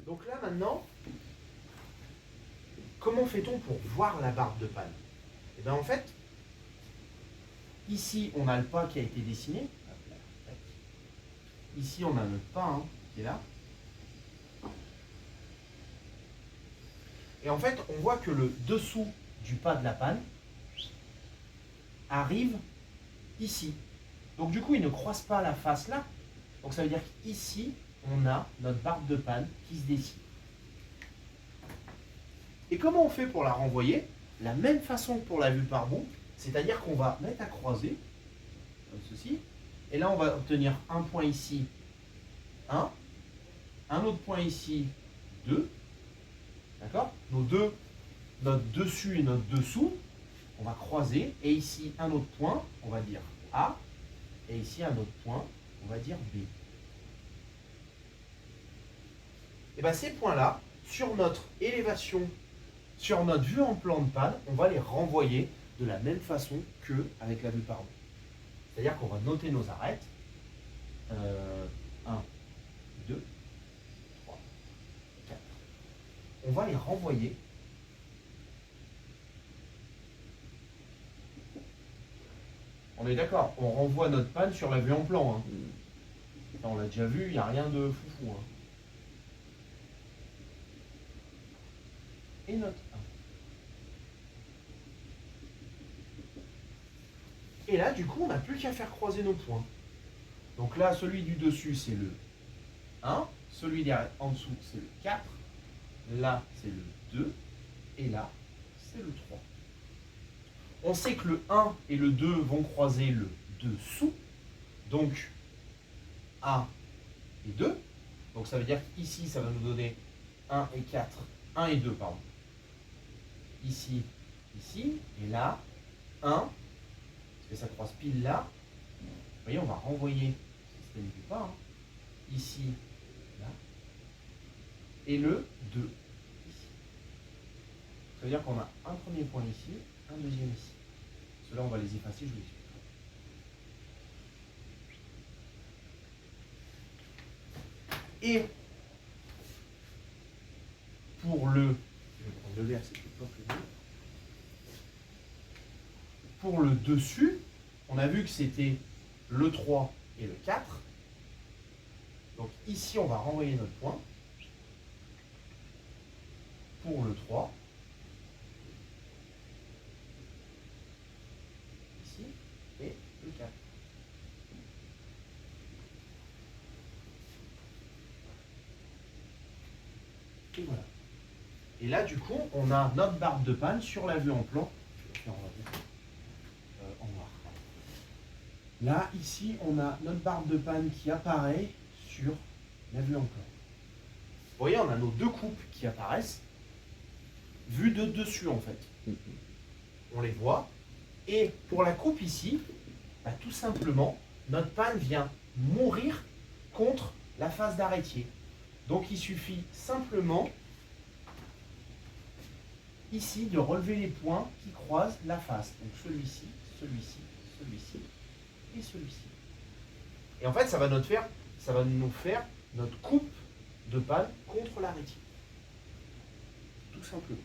Donc là maintenant, comment fait-on pour voir la barbe de panne? Et bien en fait, ici on a le pas qui a été dessiné. Ici on a notre pas qui est là. Et en fait, on voit que le dessous du pas de la panne arrive ici. Donc du coup, il ne croise pas la face là. Donc ça veut dire qu'ici, on a notre barbe de panne qui se dessine. Et comment on fait pour la renvoyer? La même façon que pour la vue par bout, c'est-à-dire qu'on va mettre à croiser, comme ceci, et là on va obtenir un point ici, 1, un autre point ici, 2, d'accord? Notre dessus et notre dessous, on va croiser, et ici un autre point, on va dire A, et ici un autre point, on va dire B. Et bien ces points-là, sur notre élévation, sur notre vue en plan de panne, on va les renvoyer de la même façon qu'avec la vue par bout. C'est-à-dire qu'on va noter nos arêtes. 1, 2, 3, 4. On va les renvoyer. On est d'accord, on renvoie notre panne sur la vue en plan. Hein. Ça, on l'a déjà vu, il n'y a rien de foufou. Hein. Et notre 1. Et là, du coup, on n'a plus qu'à faire croiser nos points. Donc là, celui du dessus, c'est le 1. Celui derrière, en dessous, c'est le 4. Là, c'est le 2. Et là, c'est le 3. On sait que le 1 et le 2 vont croiser le dessous. Donc, A et 2. Donc ça veut dire qu'ici, ça va nous donner 1 et 4. 1 et 2, pardon. Ici, ici. Et là, 1. Parce que ça croise pile là. Vous voyez, on va renvoyer le système du pas. Hein. Ici, là. Et le 2, ici. Ça veut dire qu'on a un premier point ici, un deuxième ici. Ceux-là, on va les effacer, je vous l'explique. Et pour le... Je vais prendre le vert, c'est pas plus beau. Pour le dessus, on a vu que c'était le 3 et le 4. Donc ici, on va renvoyer notre point. Pour le 3. Ici. Et le 4. Et voilà. Et là, du coup, on a notre barbe de panne sur la vue en plan. Je vais faire en noir. Là, ici, on a notre barbe de panne qui apparaît sur la vue en plan. Vous voyez, on a nos deux coupes qui apparaissent, vues de dessus en fait. On les voit. Et pour la coupe ici, bah, tout simplement, notre panne vient mourir contre la face d'arrêtier. Donc il suffit simplement ici de relever les points qui croisent la face. Donc celui-ci, celui-ci, celui-ci et celui-ci. Et en fait, ça va nous faire notre coupe de panne contre l'arrêtier. Tout simplement.